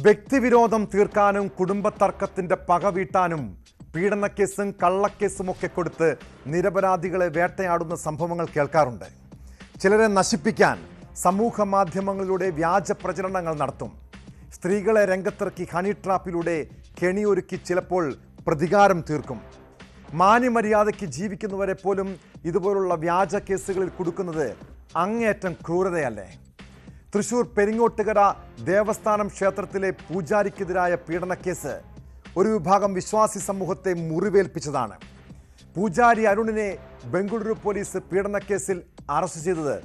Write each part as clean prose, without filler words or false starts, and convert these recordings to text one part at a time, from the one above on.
വ്യക്തിവിരോധം തീർക്കാനും കുടുംബത്തർക്കത്തിന്റെ പക വീട്ടാനും പീഡനക്കേസും കള്ളക്കേസുമൊക്കെ കൊടുത്ത് നിരപരാധികളെ വേട്ടയാടുന്ന സംഭവങ്ങൾ കേൾക്കാറുണ്ട്. ചിലരെ നശിപ്പിക്കാൻ സമൂഹ മാധ്യമങ്ങളിലൂടെ വ്യാജ പ്രചരണങ്ങൾ നടത്തും. സ്ത്രീകളെ രംഗത്തിറക്കി ഹണി ട്രാപ്പിലൂടെ കെണിയൊരുക്കി ചിലപ്പോൾ പ്രതികാരം തീർക്കും. മാന്യമര്യാദയ്ക്ക് ജീവിക്കുന്നവരെ പോലും ഇതുപോലുള്ള വ്യാജ കേസുകളിൽ കുടുക്കുന്നത് അങ്ങേയറ്റം ക്രൂരതയല്ലേ? തൃശൂർ പെരിങ്ങോട്ടുകര ദേവസ്ഥാനം ക്ഷേത്രത്തിലെ പൂജാരിക്കെതിരായ പീഡനക്കേസ് ഒരു വിഭാഗം വിശ്വാസി സമൂഹത്തെ മുറിവേൽപ്പിച്ചതാണ്. പൂജാരി അരുണിനെ ബംഗളൂരു പോലീസ് പീഡനക്കേസിൽ അറസ്റ്റ് ചെയ്തത്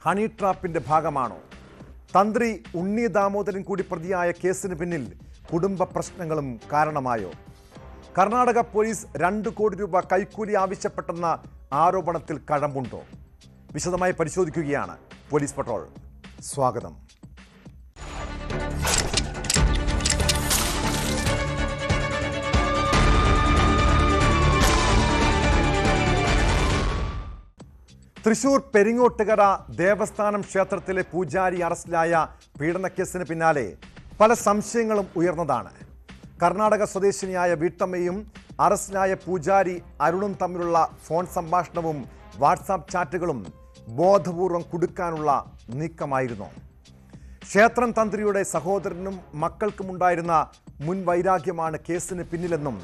ഹണി ട്രാപ്പിന്റെ ഭാഗമാണോ? തന്ത്രി ഉണ്ണി ദാമോദരൻ കൂടി പ്രതിയായ കേസിന് പിന്നിൽ കുടുംബ പ്രശ്നങ്ങളും കാരണമായോ? കർണാടക പോലീസ് 2 കോടി രൂപ കൈക്കൂലി ആവശ്യപ്പെട്ടെന്ന ആരോപണത്തിൽ കഴമ്പുണ്ടോ? വിശദമായി പരിശോധിക്കുകയാണ് പോലീസ് പട്രോൾ. സ്വാഗതം. തൃശൂർ പെരിങ്ങോട്ടുകര ദേവസ്ഥാനം ക്ഷേത്രത്തിലെ പൂജാരി അറസ്റ്റിലായ പീഡനക്കേസിന് പിന്നാലെ പല സംശയങ്ങളും ഉയർന്നതാണ്. കർണാടക സ്വദേശിനിയായ വീട്ടമ്മയും അറസ്റ്റിലായ പൂജാരി അരുണും തമ്മിലുള്ള ഫോൺ സംഭാഷണവും വാട്സാപ്പ് ചാറ്റുകളും ബോധപൂർവം കുടുക്കാനുള്ള നീക്കമായിരുന്നു. ക്ഷേത്രം തന്ത്രിയുടെ സഹോദരനും മക്കൾക്കുമുണ്ടായിരുന്ന മുൻ വൈരാഗ്യമാണ് കേസിന് പിന്നിലെന്നും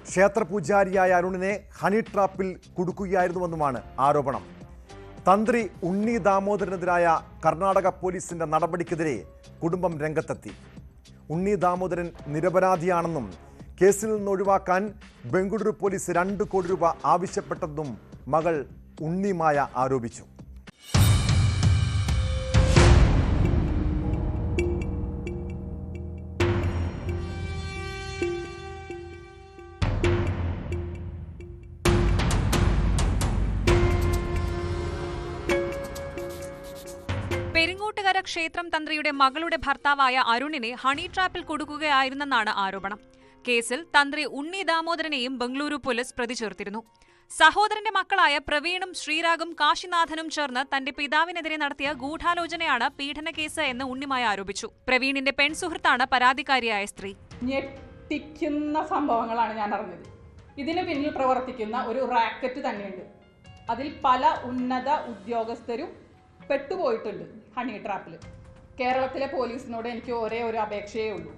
ക്ഷേത്ര പൂജാരിയായ അരുണിനെ ഹണി ട്രാപ്പിൽ കുടുക്കുകയായിരുന്നുവെന്നുമാണ് ആരോപണം. തന്ത്രി ഉണ്ണി ദാമോദരനെതിരായ കർണാടക പോലീസിന്റെ നടപടിക്കെതിരെ കുടുംബം രംഗത്തെത്തി. ഉണ്ണി ദാമോദരൻ നിരപരാധിയാണെന്നും കേസിൽ നിന്ന് ഒഴിവാക്കാൻ ബംഗളൂരു പോലീസ് 2 കോടി രൂപ ആവശ്യപ്പെട്ടെന്നും മകൾ ഉണ്ണിമായ ആരോപിച്ചു. പെരിങ്ങോട്ടുകര ക്ഷേത്രം തന്ത്രിയുടെ മകളുടെ ഭർത്താവായ അരുണിനെ ഹണി ട്രാപ്പിൽ കുടുക്കുകയായിരുന്നെന്നാണ് ആരോപണം. കേസിൽ തന്ത്രി ഉണ്ണി ദാമോദരനെയും ബംഗളൂരു പോലീസ് പ്രതി ചേർത്തിരുന്നു. സഹോദരന്റെ മക്കളായ പ്രവീണും ശ്രീരാഗും കാശിനാഥനും ചേർന്ന് തന്റെ പിതാവിനെതിരെ നടത്തിയ ഗൂഢാലോചനയാണ് പീഡനക്കേസ് എന്ന് ഉണ്ണിമായ ആരോപിച്ചു. പ്രവീണിന്റെ പെൺസുഹൃത്താണ് പരാതിക്കാരിയായ സ്ത്രീ. ഞെട്ടിക്കുന്ന സംഭവങ്ങളാണ് ഞാൻ അറിഞ്ഞത്. ഇതിന് പിന്നിൽ പ്രവർത്തിക്കുന്ന ഒരു റാക്കറ്റ് തന്നെയുണ്ട്. അതിൽ പല ഉന്നത ഉദ്യോഗസ്ഥരും പെട്ടുപോയിട്ടുണ്ട് ഹണി ട്രാപ്പിൽ. കേരളത്തിലെ പോലീസിനോട് എനിക്ക് ഒരേ ഒരു അപേക്ഷയേ ഉള്ളൂ,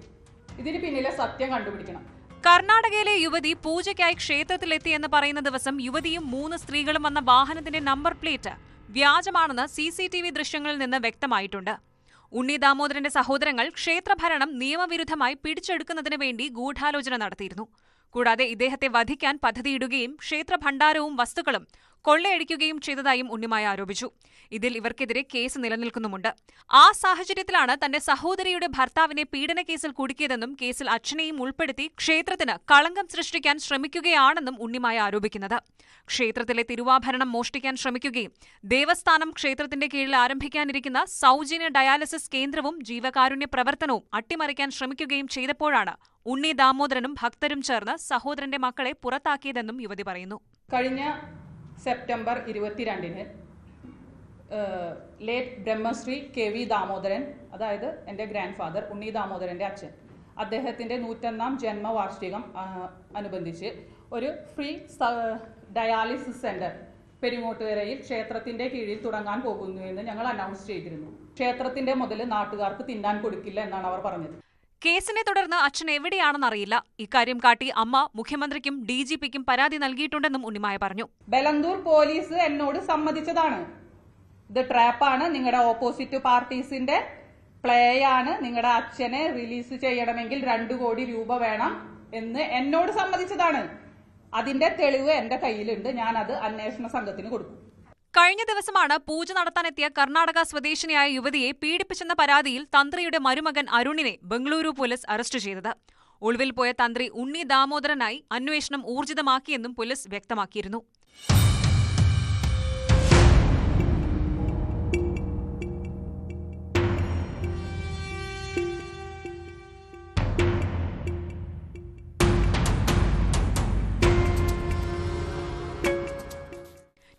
ഇതിന് പിന്നിലെ സത്യം കണ്ടുപിടിക്കണം. കർണാടകയിലെ യുവതി പൂജയ്ക്കായി ക്ഷേത്രത്തിലെത്തിയെന്ന് പറയുന്ന ദിവസം യുവതിയും 3 സ്ത്രീകളും വന്ന വാഹനത്തിന്റെ നമ്പർ പ്ലേറ്റ് വ്യാജമാണെന്ന് CCTV ദൃശ്യങ്ങളിൽ നിന്ന് വ്യക്തമായിട്ടുണ്ട്. ഉണ്ണി ദാമോദരന്റെ സഹോദരങ്ങൾ ക്ഷേത്രഭരണം നിയമവിരുദ്ധമായി പിടിച്ചെടുക്കുന്നതിന് വേണ്ടി ഗൂഢാലോചന നടത്തിയിരുന്നു. കൂടാതെ ഇദ്ദേഹത്തെ വധിക്കാൻ പദ്ധതിയിടുകയും ക്ഷേത്ര ഭണ്ഡാരവും വസ്തുക്കളും കൊള്ളയടിക്കുകയും ചെയ്തതായും ഉണ്ണിമായ ആരോപിച്ചു. ഇതിൽ ഇവർക്കെതിരെ കേസ് നിലനിൽക്കുന്നുമുണ്ട്. ആ സാഹചര്യത്തിലാണ് തന്റെ സഹോദരിയുടെ ഭർത്താവിനെ പീഡനക്കേസിൽ കുടുക്കിയതെന്നും കേസിൽ അച്ഛനെയും ഉൾപ്പെടുത്തി ക്ഷേത്രത്തിന് കളങ്കം സൃഷ്ടിക്കാൻ ശ്രമിക്കുകയാണെന്നും ഉണ്ണിമായ ആരോപിക്കുന്നത്. ക്ഷേത്രത്തിലെ തിരുവാഭരണം മോഷ്ടിക്കാൻ ശ്രമിക്കുകയും ദേവസ്ഥാനം ക്ഷേത്രത്തിന്റെ കീഴിൽ ആരംഭിക്കാനിരിക്കുന്ന സൗജന്യ ഡയാലിസിസ് കേന്ദ്രവും ജീവകാരുണ്യ പ്രവർത്തനവും അട്ടിമറിക്കാൻ ശ്രമിക്കുകയും ചെയ്തപ്പോഴാണ് ഉണ്ണി ദാമോദരനും ഭക്തരും ചേർന്ന് സഹോദരന്റെ മക്കളെ പുറത്താക്കിയതെന്നും യുവതി പറയുന്നു. കഴിഞ്ഞ സെപ്റ്റംബർ 22-ന് ലേറ്റ് ബ്രഹ്മശ്രീ KV ദാമോദരൻ, അതായത് എൻ്റെ ഗ്രാൻഡ് ഫാദർ ഉണ്ണി ദാമോദരൻ്റെ അച്ഛൻ, അദ്ദേഹത്തിൻ്റെ 101ാം ജന്മവാർഷികം അനുബന്ധിച്ച് ഒരു ഫ്രീ ഡയാലിസിസ് സെൻറ്റർ പെരിങ്ങോട്ടുകരയിൽ ക്ഷേത്രത്തിൻ്റെ കീഴിൽ തുടങ്ങാൻ പോകുന്നുവെന്ന് ഞങ്ങൾ അനൗൺസ് ചെയ്തിരുന്നു. ക്ഷേത്രത്തിൻ്റെ മുതൽ നാട്ടുകാർക്ക് തിന്നാൻ കൊടുക്കില്ല എന്നാണ് അവർ പറഞ്ഞത്. കേസിനെ തുടർന്ന് അച്ഛൻ എവിടെയാണെന്നറിയില്ല. ഇക്കാര്യം കാട്ടി അമ്മ മുഖ്യമന്ത്രിക്കും DGPക്കും പരാതി നൽകിയിട്ടുണ്ടെന്നും ഉണ്ണിമായ പറഞ്ഞു. ബലന്തൂർ പോലീസ് എന്നോട് സമ്മതിച്ചതാണ്. ഇത് ട്രാപ്പാണ്, നിങ്ങളുടെ ഓപ്പോസിറ്റ് പാർട്ടീസിന്റെ പ്ലേ ആണ്, നിങ്ങളുടെ അച്ഛനെ റിലീസ് ചെയ്യണമെങ്കിൽ 2 കോടി രൂപ വേണം എന്ന് എന്നോട് സമ്മതിച്ചതാണ്. അതിന്റെ തെളിവ് എന്റെ കയ്യിലുണ്ട്. ഞാൻ അത് അന്വേഷണ സംഘത്തിന് കൊടുക്കും. കഴിഞ്ഞ ദിവസമാണ് പൂജ നടത്താനെത്തിയ കർണാടക സ്വദേശിനിയായ യുവതിയെ പീഡിപ്പിച്ചെന്ന പരാതിയിൽ തന്ത്രിയുടെ മരുമകൻ അരുണിനെ ബംഗളൂരു പോലീസ് അറസ്റ്റ് ചെയ്തത്. ഒളിവിൽ പോയ തന്ത്രി ഉണ്ണി ദാമോദരനായി അന്വേഷണം ഊർജിതമാക്കിയെന്നും പോലീസ് വ്യക്തമാക്കിയിരുന്നു.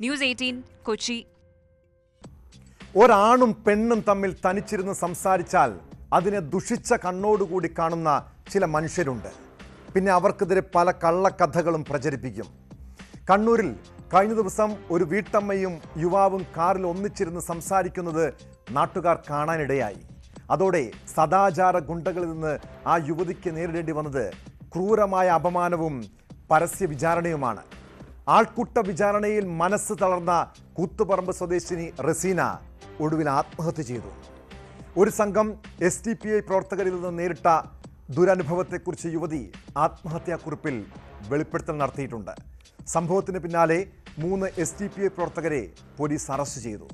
ന്യൂസ് 18 കൊച്ചി. ഒരാണും പെണ്ണും തമ്മിൽ തനിച്ചിരുന്ന് സംസാരിച്ചാൽ അതിനെ ദുഷിച്ച കണ്ണോടുകൂടി കാണുന്ന ചില മനുഷ്യരുണ്ട്. പിന്നെ അവർക്കെതിരെ പല കള്ളക്കഥകളും പ്രചരിപ്പിക്കും. കണ്ണൂരിൽ കഴിഞ്ഞ ദിവസം ഒരു വീട്ടമ്മയും യുവാവും കാറിൽ ഒന്നിച്ചിരുന്ന് സംസാരിക്കുന്നത് നാട്ടുകാർ കാണാനിടയായി. അതോടെ സദാചാര ഗുണ്ടകളിൽ നിന്ന് ആ യുവതിക്ക് നേരിടേണ്ടി വന്നത് ക്രൂരമായ അപമാനവും പരസ്യ വിചാരണയുമാണ്. ആൾക്കൂട്ട വിചാരണയിൽ മനസ്സ് തളർന്ന കൂത്തുപറമ്പ് സ്വദേശിനി റസീന ഒടുവിൽ ആത്മഹത്യ ചെയ്തു. ഒരു സംഘം SDPI പ്രവർത്തകരിൽ നിന്ന് നേരിട്ട ദുരനുഭവത്തെക്കുറിച്ച് യുവതി ആത്മഹത്യാക്കുറിപ്പിൽ വെളിപ്പെടുത്തൽ നടത്തിയിട്ടുണ്ട്. സംഭവത്തിന് പിന്നാലെ 3 SDPI പ്രവർത്തകരെ പോലീസ് അറസ്റ്റ് ചെയ്തു.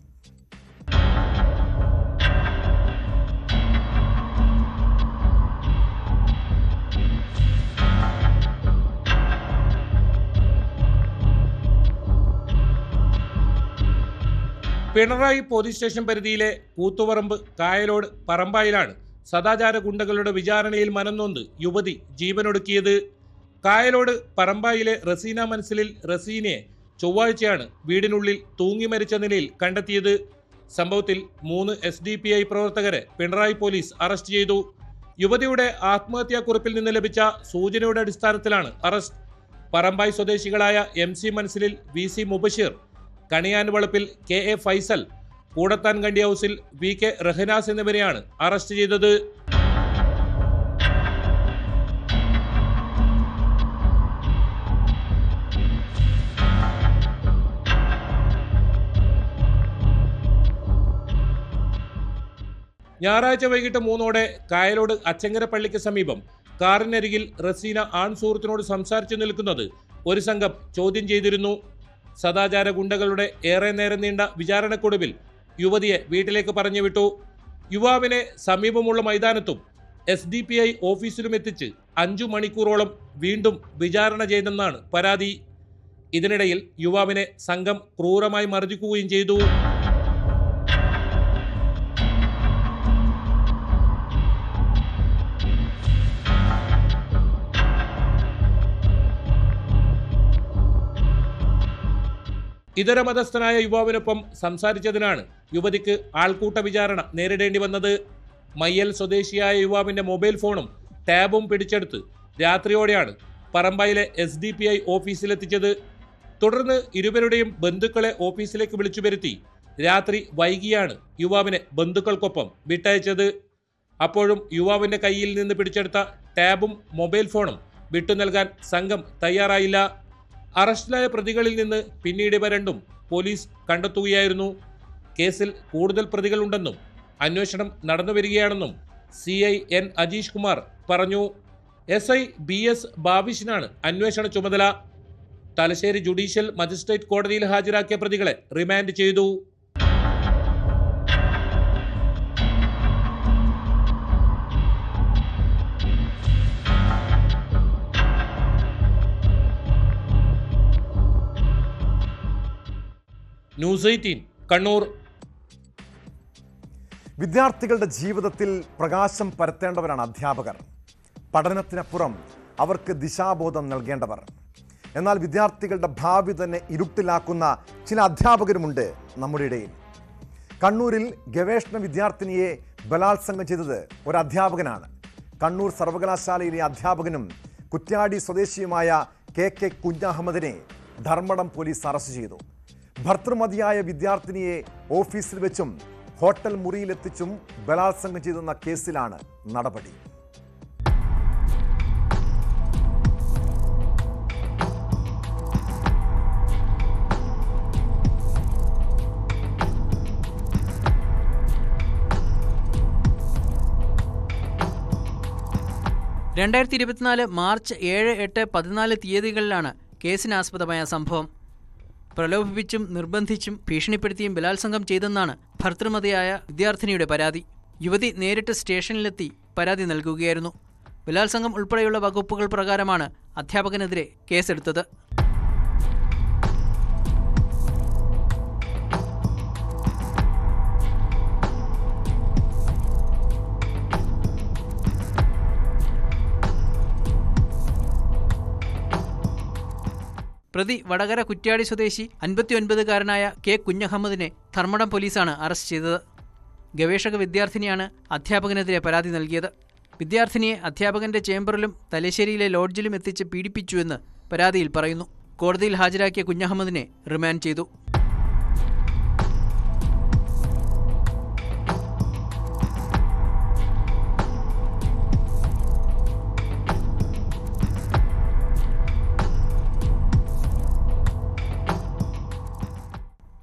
പിണറായി പോലീസ് സ്റ്റേഷൻ പരിധിയിലെ കൂത്തുപറമ്പ് കായലോട് പറമ്പായിലാണ് സദാചാര ഗുണ്ടകളുടെ വിചാരണയിൽ മനംനൊന്ത് യുവതി ജീവനൊടുക്കിയത്. കായലോട് പറമ്പായിലെ റസീന മനസ്സിലിൽ റസീനയെ ചൊവ്വാഴ്ചയാണ് വീടിനുള്ളിൽ തൂങ്ങി മരിച്ച നിലയിൽ കണ്ടെത്തിയത്. സംഭവത്തിൽ 3 SDPI പ്രവർത്തകരെ പിണറായി പോലീസ് അറസ്റ്റ് ചെയ്തു. യുവതിയുടെ ആത്മഹത്യാക്കുറിപ്പിൽ നിന്ന് ലഭിച്ച സൂചനയുടെ അടിസ്ഥാനത്തിലാണ് അറസ്റ്റ്. പറമ്പായി സ്വദേശികളായ MC മനസ്സിലിൽ, VC മുബഷീർ, കണിയാൻ വളപ്പിൽ KA ഫൈസൽ, കൂടത്താൻ കണ്ടി ഹൗസിൽ VK റഹനാസ് എന്നിവരെയാണ് അറസ്റ്റ് ചെയ്തത്. ഞായറാഴ്ച വൈകിട്ട് 3 കായലോട് അച്ചങ്കര പള്ളിക്ക് സമീപം കാറിനരികിൽ റസീന ആൺ സുഹൃത്തിനോട് സംസാരിച്ചു നിൽക്കുന്നത് ഒരു സംഘം ചോദ്യം ചെയ്തിരുന്നു. സദാചാര ഗുണ്ടകളുടെ ഏറെ നേരം നീണ്ട വിചാരണക്കൊടുവിൽ യുവതിയെ വീട്ടിലേക്ക് പറഞ്ഞു വിട്ടു. യുവാവിനെ സമീപമുള്ള മൈതാനത്തും SDPI ഓഫീസിലും എത്തിച്ച് 5 മണിക്കൂറോളം വീണ്ടും വിചാരണ ചെയ്തെന്നാണ് പരാതി. ഇതിനിടയിൽ യുവാവിനെ സംഘം ക്രൂരമായി മർദ്ദിക്കുകയും ചെയ്തു. ഇതര മതസ്ഥനായ യുവാവിനൊപ്പം സംസാരിച്ചതിനാണ് യുവതിക്ക് ആൾക്കൂട്ട വിചാരണ നേരിടേണ്ടി വന്നത്. മയ്യൽ സ്വദേശിയായ യുവാവിന്റെ മൊബൈൽ ഫോണും ടാബും പിടിച്ചെടുത്ത് രാത്രിയോടെയാണ് പറമ്പായിലെ SDPI ഓഫീസിലെത്തിച്ചത്. തുടർന്ന് ഇരുവരുടെയും ബന്ധുക്കളെ ഓഫീസിലേക്ക് വിളിച്ചു വരുത്തി രാത്രി വൈകിയാണ് യുവാവിനെ ബന്ധുക്കൾക്കൊപ്പം വിട്ടയച്ചത്. അപ്പോഴും യുവാവിന്റെ കയ്യിൽ നിന്ന് പിടിച്ചെടുത്ത ടാബും മൊബൈൽ ഫോണും വിട്ടു നൽകാൻ സംഘം തയ്യാറായില്ല. അറസ്റ്റിലായ പ്രതികളിൽ നിന്ന് പിന്നീട് ഇവ രണ്ടും പോലീസ് കണ്ടെത്തുകയായിരുന്നു. കേസിൽ കൂടുതൽ പ്രതികളുണ്ടെന്നും അന്വേഷണം നടന്നുവരികയാണെന്നും CI N അജീഷ് കുമാർ പറഞ്ഞു. SI BS ബാബിഷിനാണ് അന്വേഷണ ചുമതല. തലശ്ശേരി ജുഡീഷ്യൽ മജിസ്ട്രേറ്റ് കോടതിയിൽ ഹാജരാക്കിയ പ്രതികളെ റിമാൻഡ് ചെയ്തു. ന്യൂസ് 18 കണ്ണൂർ. വിദ്യാർത്ഥികളുടെ ജീവിതത്തിൽ പ്രകാശം പരത്തേണ്ടവരാണ് അധ്യാപകർ. പഠനത്തിനപ്പുറം അവർക്ക് ദിശാബോധം നൽകേണ്ടവർ. എന്നാൽ വിദ്യാർത്ഥികളുടെ ഭാവി തന്നെ ഇരുട്ടിലാക്കുന്ന ചില അധ്യാപകരുമുണ്ട് നമ്മുടെ ഇടയിൽ. കണ്ണൂരിൽ ഗവേഷണ വിദ്യാർത്ഥിനിയെ ബലാത്സംഗം ചെയ്തത് ഒരു അധ്യാപകനാണ്. കണ്ണൂർ സർവകലാശാലയിലെ അധ്യാപകനും കുറ്റ്യാടി സ്വദേശിയുമായ KK കുഞ്ഞഹമ്മദിനെ ധർമ്മടം പോലീസ് അറസ്റ്റ് ചെയ്തു. ഭർത്തൃമതിയായ വിദ്യാർത്ഥിനിയെ ഓഫീസിൽ വെച്ചും ഹോട്ടൽ മുറിയിലെത്തിച്ചും ബലാത്സംഗം ചെയ്തെന്ന കേസിലാണ് നടപടി. മാർച്ച് 7, 8, 14 തീയതികളിലാണ് കേസിനാസ്പദമായ സംഭവം. പ്രലോഭിപ്പിച്ചും നിർബന്ധിച്ചും ഭീഷണിപ്പെടുത്തിയും ബലാത്സംഗം ചെയ്തെന്നാണ് ഭർത്തൃമതിയായ വിദ്യാർത്ഥിനിയുടെ പരാതി. യുവതി നേരിട്ട് സ്റ്റേഷനിലെത്തി പരാതി നൽകുകയായിരുന്നു. ബലാത്സംഗം ഉൾപ്പെടെയുള്ള വകുപ്പുകൾ പ്രകാരമാണ് അധ്യാപകനെതിരെ കേസെടുത്തത്. പ്രതി വടകര കുറ്റ്യാടി സ്വദേശി 59-കാരനായ K കുഞ്ഞഹമ്മദിനെ ധർമ്മടം പോലീസാണ് അറസ്റ്റ് ചെയ്തത്. ഗവേഷക വിദ്യാർത്ഥിനിയാണ് അധ്യാപകനെതിരെ പരാതി നൽകിയത്. വിദ്യാർത്ഥിനിയെ അധ്യാപകന്റെ ചേംബറിലും തലശ്ശേരിയിലെ ലോഡ്ജിലും എത്തിച്ച് പീഡിപ്പിച്ചുവെന്ന് പരാതിയിൽ പറയുന്നു. കോടതിയിൽ ഹാജരാക്കിയ കുഞ്ഞഹമ്മദിനെ റിമാൻഡ് ചെയ്തു.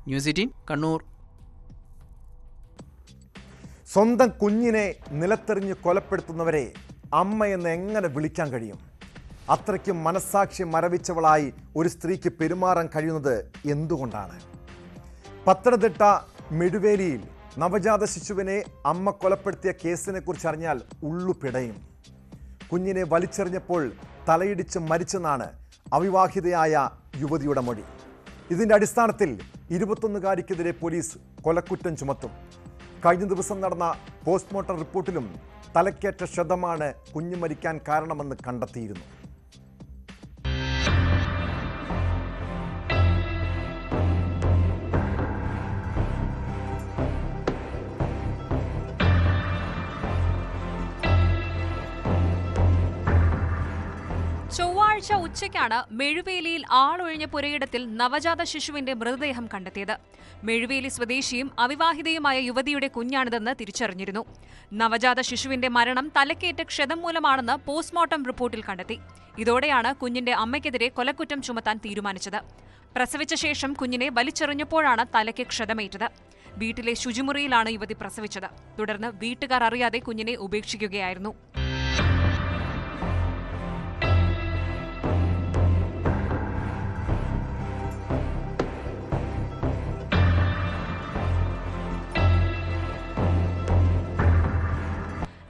ന്യൂസ് 18 കണ്ണൂർ. സ്വന്തം കുഞ്ഞിനെ നിലത്തെറിഞ്ഞ് കൊലപ്പെടുത്തുന്നവരെ അമ്മയെന്ന് എങ്ങനെ വിളിക്കാൻ കഴിയും? അത്രയ്ക്കും മനസ്സാക്ഷി മരവിച്ചവളായി ഒരു സ്ത്രീക്ക് പെരുമാറാൻ കഴിയുന്നത് എന്തുകൊണ്ടാണ്? പത്തനംതിട്ട മെഴുവേലിയിൽ നവജാത ശിശുവിനെ അമ്മ കൊലപ്പെടുത്തിയ കേസിനെ കുറിച്ച് അറിഞ്ഞാൽ ഉള്ളുപിടയും. കുഞ്ഞിനെ വലിച്ചെറിഞ്ഞപ്പോൾ തലയിടിച്ച് മരിച്ചെന്നാണ് അവിവാഹിതയായ യുവതിയുടെ മൊഴി. ഇതിൻ്റെ അടിസ്ഥാനത്തിൽ 21-കാരിക്കെതിരെ പോലീസ് കൊലക്കുറ്റം ചുമത്തും. കഴിഞ്ഞ ദിവസം നടന്ന പോസ്റ്റ്മോർട്ടം റിപ്പോർട്ടിലും തലക്കേറ്റ ക്ഷതമാണ് കുഞ്ഞ് മരിക്കാൻ കാരണമെന്ന് കണ്ടെത്തിയിരുന്നു. ചൊവ്വാഴ്ച ഉച്ചയ്ക്കാണ് മെഴുവേലിയിൽ ആളൊഴിഞ്ഞ പുരയിടത്തിൽ നവജാത ശിശുവിന്റെ മൃതദേഹം കണ്ടെത്തിയത്. മെഴുവേലി സ്വദേശിയും അവിവാഹിതയുമായ യുവതിയുടെ കുഞ്ഞാണിതെന്ന് തിരിച്ചറിഞ്ഞിരുന്നു. നവജാത ശിശുവിന്റെ മരണം തലക്കേറ്റ ക്ഷതം മൂലമാണെന്ന് പോസ്റ്റ്മോർട്ടം റിപ്പോർട്ടിൽ കണ്ടെത്തി. ഇതോടെയാണ് കുഞ്ഞിന്റെ അമ്മയ്ക്കെതിരെ കൊലക്കുറ്റം ചുമത്താൻ തീരുമാനിച്ചത്. പ്രസവിച്ച ശേഷം കുഞ്ഞിനെ വലിച്ചെറിഞ്ഞപ്പോഴാണ് തലയ്ക്ക് ക്ഷതമേറ്റത്. വീട്ടിലെ ശുചിമുറിയിലാണ് യുവതി പ്രസവിച്ചത്. തുടർന്ന് വീട്ടുകാർ അറിയാതെ കുഞ്ഞിനെ ഉപേക്ഷിക്കുകയായിരുന്നു.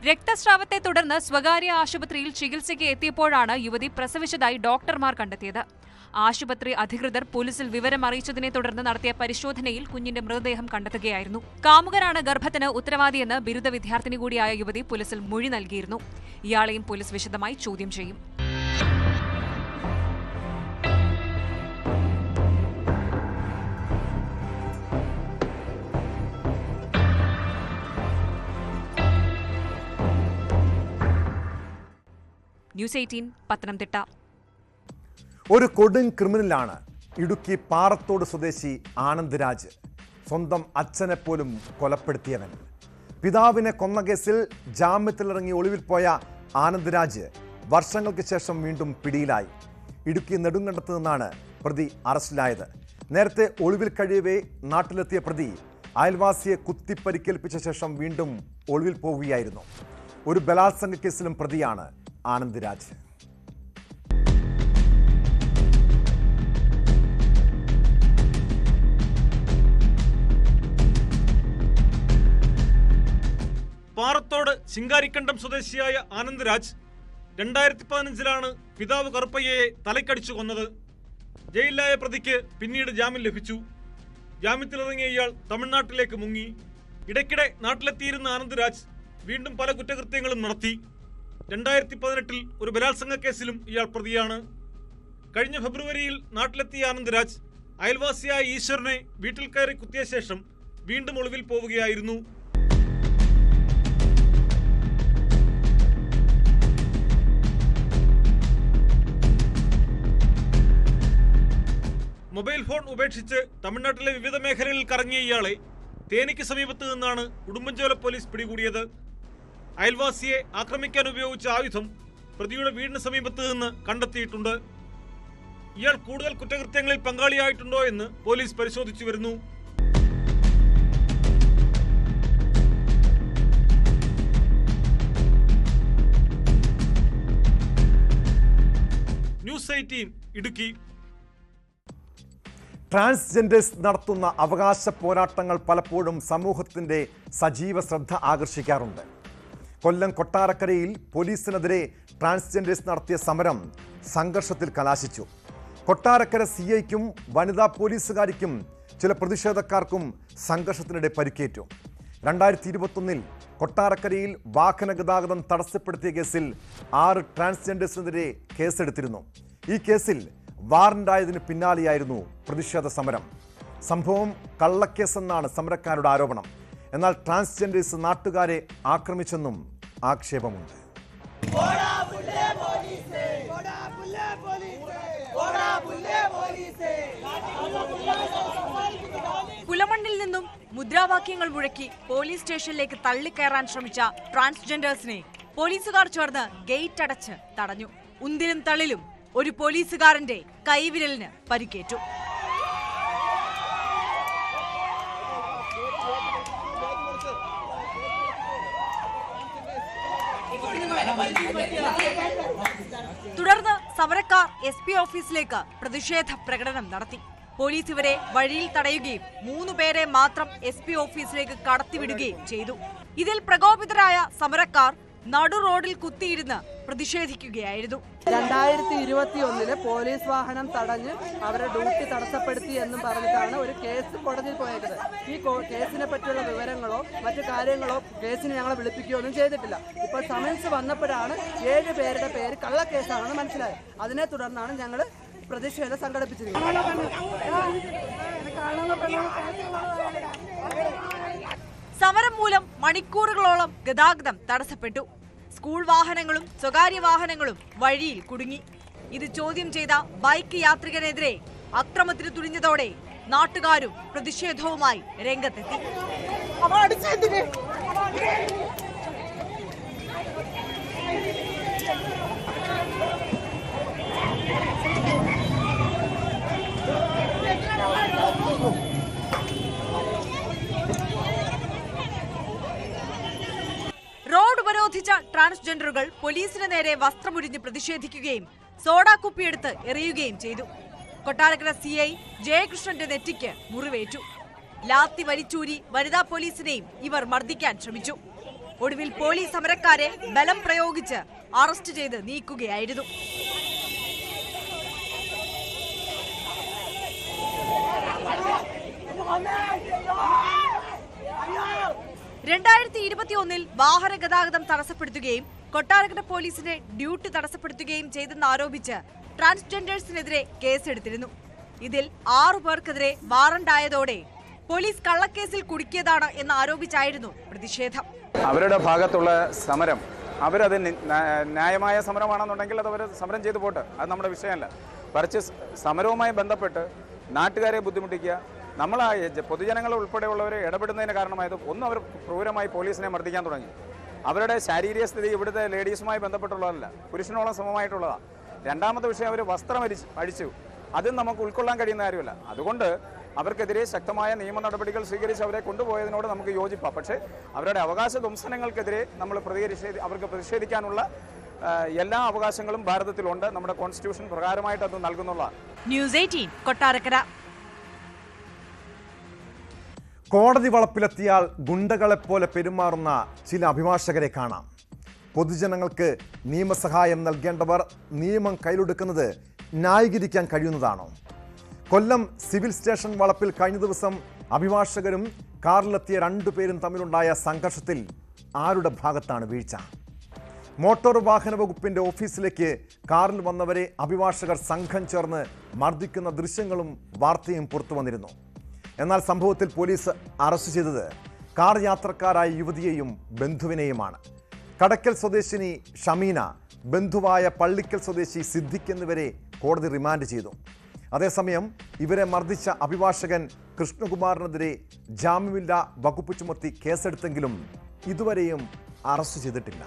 രക്തസ്രാവത്തെ തുടർന്ന് സ്വകാര്യ ആശുപത്രിയിൽ ചികിത്സയ്ക്ക് എത്തിയപ്പോഴാണ് യുവതി പ്രസവിച്ചതായി ഡോക്ടർമാർ കണ്ടെത്തിയത്. ആശുപത്രി അധികൃതർ പോലീസിൽ വിവരം അറിയിച്ചതിനെ തുടർന്ന് നടത്തിയ പരിശോധനയിൽ കുഞ്ഞിന്റെ മൃതദേഹം കണ്ടെത്തുകയായിരുന്നു. കാമുകനാണ് ഗർഭത്തിന് ഉത്തരവാദിയെന്ന് ബിരുദ വിദ്യാർത്ഥിനി കൂടിയായ യുവതി പോലീസിൽ മൊഴി നൽകിയിരുന്നു. ഇയാളെയും പോലീസ് വിശദമായി ചോദ്യം ചെയ്യും. ന്യൂസ് 18 പത്തനംതിട്ട. ഒരു കൊടും ക്രിമിനലാണ് ഇടുക്കി പാറത്തോട് സ്വദേശി ആനന്ദ് രാജ്. സ്വന്തം അച്ഛനെ പോലും കൊലപ്പെടുത്തിയവൻ. പിതാവിനെ കൊന്ന കേസിൽ ജാമ്യത്തിലിറങ്ങി ഒളിവിൽ പോയ ആനന്ദ് രാജ് വർഷങ്ങൾക്ക് ശേഷം വീണ്ടും പിടിയിലായി. ഇടുക്കി നെടുങ്കണ്ടത്ത് നിന്നാണ് പ്രതി അറസ്റ്റിലായത്. നേരത്തെ ഒളിവിൽ കഴിയവേ നാട്ടിലെത്തിയ പ്രതി അയൽവാസിയെ കുത്തിപ്പരിക്കേൽപ്പിച്ച ശേഷം വീണ്ടും ഒളിവിൽ പോവുകയായിരുന്നു. ഒരു ബലാത്സംഗ കേസിലും പ്രതിയാണ് ആനന്ദ് രാജ്. പാറത്തോട് ശിങ്കാരിക്കണ്ടം സ്വദേശിയായ ആനന്ദ് രാജ് 2015 പിതാവ് കറുപ്പയ്യയെ തലക്കടിച്ചു കൊന്നത്. ജയിലിലായ പ്രതിക്ക് പിന്നീട് ജാമ്യം ലഭിച്ചു. ജാമ്യത്തിലിറങ്ങിയ ഇയാൾ തമിഴ്നാട്ടിലേക്ക് മുങ്ങി. ഇടയ്ക്കിടെ നാട്ടിലെത്തിയിരുന്ന ആനന്ദ് രാജ് വീണ്ടും പല കുറ്റകൃത്യങ്ങളും നടത്തി. 2018 ഒരു ബലാത്സംഗ കേസിലും ഇയാൾ പ്രതിയാണ്. കഴിഞ്ഞ ഫെബ്രുവരിയിൽ നാട്ടിലെത്തിയ ആനന്ദ് രാജ് അയൽവാസിയായ ഈശ്വരനെ വീട്ടിൽ കയറി കുത്തിയ ശേഷം വീണ്ടും ഒളിവിൽ പോവുകയായിരുന്നു. മൊബൈൽ ഫോൺ ഉപേക്ഷിച്ച് തമിഴ്നാട്ടിലെ വിവിധ മേഖലകളിൽ കറങ്ങിയ ഇയാളെ തേനിക്ക് സമീപത്ത് നിന്നാണ് ഉടുമ്പൻചോല പോലീസ് പിടികൂടിയത്. അയൽവാസിയെ ആക്രമിക്കാൻ ഉപയോഗിച്ച ആയുധം പ്രതിയുടെ വീടിന് സമീപത്ത് നിന്ന് കണ്ടെത്തിയിട്ടുണ്ട്. ഇയാൾ കൂടുതൽ കുറ്റകൃത്യങ്ങളിൽ പങ്കാളിയായിട്ടുണ്ടോ എന്ന് പോലീസ് പരിശോധിച്ചു വരുന്നു. ന്യൂസ് 18 ഇടുക്കി. ട്രാൻസ്ജെൻഡേഴ്സ് നടത്തുന്ന അവകാശ പോരാട്ടങ്ങൾ പലപ്പോഴും സമൂഹത്തിൻ്റെ സജീവ ശ്രദ്ധ ആകർഷിക്കാറുണ്ട്. കൊല്ലം കൊട്ടാരക്കരയിൽ പോലീസിനെതിരെ ട്രാൻസ്ജെൻഡേഴ്സ് നടത്തിയ സമരം സംഘർഷത്തിൽ കലാശിച്ചു. കൊട്ടാരക്കര CIക്കും വനിതാ പോലീസുകാരിക്കും ചില പ്രതിഷേധക്കാർക്കും സംഘർഷത്തിനിടെ പരിക്കേറ്റു. 2021 കൊട്ടാരക്കരയിൽ വാഹന ഗതാഗതം തടസ്സപ്പെടുത്തിയ കേസിൽ 6 ട്രാൻസ്ജെൻഡേഴ്സിനെതിരെ കേസെടുത്തിരുന്നു. ഈ കേസിൽ വാറന്റായതിന് പിന്നാലെയായിരുന്നു പ്രതിഷേധ സമരം. സംഭവം കള്ളക്കേസെന്നാണ് സമരക്കാരുടെ ആരോപണം. എന്നാൽ ട്രാൻസ്ജെൻഡേഴ്സ് നാട്ടുകാരെ ആക്രമിച്ചെന്നും ആക്ഷേപമുണ്ട്. പുലമണ്ണിൽ നിന്നും മുദ്രാവാക്യങ്ങൾ മുഴക്കി പോലീസ് സ്റ്റേഷനിലേക്ക് തള്ളിക്കയറാൻ ശ്രമിച്ച ട്രാൻസ്ജെൻഡേഴ്സിനെ പോലീസുകാർ ചേർന്ന് ഗേറ്റ് അടച്ച് തടഞ്ഞു. ഉന്തിലും തള്ളിലും ഒരു പോലീസുകാരന്റെ കൈവിരലിന് പരിക്കേറ്റു. തുടർന്ന് സമരക്കാർ SP ഓഫീസിലേക്ക് പ്രതിഷേധ പ്രകടനം നടത്തി. പോലീസ് ഇവരെ വഴിയിൽ തടയുകയും 3 പേരെ മാത്രം SP ഓഫീസിലേക്ക് കടത്തിവിടുകയും ചെയ്തു. ഇതിൽ പ്രകോപിതരായ സമരക്കാർ നടു റോഡിൽ കുത്തിയിരുന്ന് പ്രതിഷേധിക്കുകയായിരുന്നു. 2021 പോലീസ് വാഹനം തടഞ്ഞ് അവരുടെ ഡ്യൂട്ടി തടസ്സപ്പെടുത്തി എന്നും പറഞ്ഞിട്ടാണ് ഒരു കേസ് കോടതിയിൽ പോയത്. ഈ കേസിനെ പറ്റിയുള്ള വിവരങ്ങളോ മറ്റു കാര്യങ്ങളോ കേസിന് ഞങ്ങളെ വിളിപ്പിക്കുകയോ ഒന്നും ചെയ്തിട്ടില്ല. ഇപ്പോൾ സമൻസ് വന്നപ്പോഴാണ് 7 പേരുടെ പേര് കള്ളക്കേസാണെന്ന് മനസ്സിലായത്. അതിനെ തുടർന്നാണ് ഞങ്ങൾ പ്രതിഷേധം സംഘടിപ്പിച്ചിരിക്കുന്നത്. സമരം മൂലം മണിക്കൂറുകളോളം ഗതാഗതം തടസ്സപ്പെട്ടു. സ്കൂൾ വാഹനങ്ങളും സ്വകാര്യ വാഹനങ്ങളും വഴിയിൽ കുടുങ്ങി. ഇത് ചോദ്യം ചെയ്ത ബൈക്ക് യാത്രികനെതിരെ അക്രമത്തിന് തുനിഞ്ഞതോടെ നാട്ടുകാരും പ്രതിഷേധവുമായി രംഗത്തെത്തി. റോഡ് ഉപരോധിച്ച ട്രാൻസ്ജെൻഡറുകൾ പോലീസിന് നേരെ വസ്ത്രമുരിഞ്ഞ് പ്രതിഷേധിക്കുകയും സോഡാ കുപ്പിയെടുത്ത് എറിയുകയും ചെയ്തു. കൊട്ടാരക്കര CI ജയകൃഷ്ണന്റെ നെറ്റിക്ക് മുറിവേറ്റു. ലാത്തി വലിച്ചൂരി വനിതാ പോലീസിനെയും ഇവർ മർദ്ദിക്കാൻ ശ്രമിച്ചു. ഒടുവിൽ പോലീസ് സമരക്കാരെ ബലം പ്രയോഗിച്ച് അറസ്റ്റ് ചെയ്ത് നീക്കുകയായിരുന്നു. വാഹന ഗതാഗതം തടസ്സപ്പെടുത്തുകയും കൊട്ടാരക്കര പോലീസിന്റെ ഡ്യൂട്ടി തടസ്സപ്പെടുത്തുകയും ചെയ്തെന്നാരോപിച്ച് ട്രാൻസ്ജെൻഡേഴ്സിനെതിരെ കേസെടുത്തിരുന്നു. ഇതിൽ 6 പേർക്കെതിരെ വാറണ്ടായതോടെ പോലീസ് കള്ളക്കേസിൽ കുടുക്കിയതാണ് എന്നാരോപിച്ചായിരുന്നു പ്രതിഷേധം. അവരുടെ ഭാഗത്തുള്ള സമരം അവരത് ന്യായമായ സമരമാണെന്നുണ്ടെങ്കിൽ അത് അവർ സമരം ചെയ്തു പോട്ടെ, അത് നമ്മുടെ വിഷയമല്ല. മറിച്ച് സമരവുമായി ബന്ധപ്പെട്ട് നാട്ടുകാരെ ബുദ്ധിമുട്ടിക്കുക, നമ്മൾ പൊതുജനങ്ങൾ ഉൾപ്പെടെയുള്ളവരെ ഇടപെടുന്നതിന് കാരണമായത് ഒന്ന്, അവർ ക്രൂരമായി പോലീസിനെ മർദ്ദിക്കാൻ തുടങ്ങി. അവരുടെ ശാരീരിക സ്ഥിതി ഇവിടുത്തെ ലേഡീസുമായി ബന്ധപ്പെട്ടുള്ളതല്ല, പുരുഷനോളം സമമായിട്ടുള്ളതാണ്. രണ്ടാമത്തെ വിഷയം, അവർ വസ്ത്രം അഴിച്ചു, അതും നമുക്ക് ഉൾക്കൊള്ളാൻ കഴിയുന്ന കാര്യമല്ല. അതുകൊണ്ട് അവർക്കെതിരെ ശക്തമായ നിയമ നടപടികൾ സ്വീകരിച്ച് അവരെ കൊണ്ടുപോയതിനോട് നമുക്ക് യോജിപ്പാം. പക്ഷേ അവരുടെ അവകാശ ധ്വംസനങ്ങൾക്കെതിരെ നമ്മൾ അവർക്ക് പ്രതിഷേധിക്കാനുള്ള എല്ലാ അവകാശങ്ങളും ഭാരതത്തിലുണ്ട്. നമ്മുടെ കോൺസ്റ്റിറ്റ്യൂഷൻ പ്രകാരമായിട്ട് അത് നൽകുന്നുള്ള. ന്യൂസ് 18 കൊട്ടാരക്കര. കോടതി വളപ്പിലെത്തിയാൽ ഗുണ്ടകളെപ്പോലെ പെരുമാറുന്ന ചില അഭിഭാഷകരെ കാണാം. പൊതുജനങ്ങൾക്ക് നിയമസഹായം നൽകേണ്ടവർ നിയമം കയ്യിലെടുക്കുന്നത് ന്യായീകരിക്കാൻ കഴിയുന്നതാണോ? കൊല്ലം സിവിൽ സ്റ്റേഷൻ വളപ്പിൽ കഴിഞ്ഞ ദിവസം അഭിഭാഷകരും കാറിലെത്തിയ 2 പേരും തമ്മിലുണ്ടായ സംഘർഷത്തിൽ ആരുടെ ഭാഗത്താണ് വീഴ്ച? മോട്ടോർ വാഹന വകുപ്പിന്റെ ഓഫീസിലേക്ക് കാറിൽ വന്നവരെ അഭിഭാഷകർ സംഘം ചേർന്ന് മർദ്ദിക്കുന്ന ദൃശ്യങ്ങളും വാർത്തയും പുറത്തു വന്നിരുന്നു. എന്നാൽ സംഭവത്തിൽ പോലീസ് അറസ്റ്റ് ചെയ്തത് കാർ യാത്രക്കാരായ യുവതിയെയും ബന്ധുവിനെയുമാണ്. കടക്കൽ സ്വദേശിനി ഷമീന, ബന്ധുവായ പള്ളിക്കൽ സ്വദേശി സിദ്ദിഖ് എന്നിവരെ കോടതി റിമാൻഡ് ചെയ്തു. അതേസമയം ഇവരെ മർദ്ദിച്ച അഭിഭാഷകൻ കൃഷ്ണകുമാറിനെതിരെ ജാമ്യമില്ലാ വകുപ്പ് ചുമത്തി കേസെടുത്തെങ്കിലും ഇതുവരെയും അറസ്റ്റ് ചെയ്തിട്ടില്ല.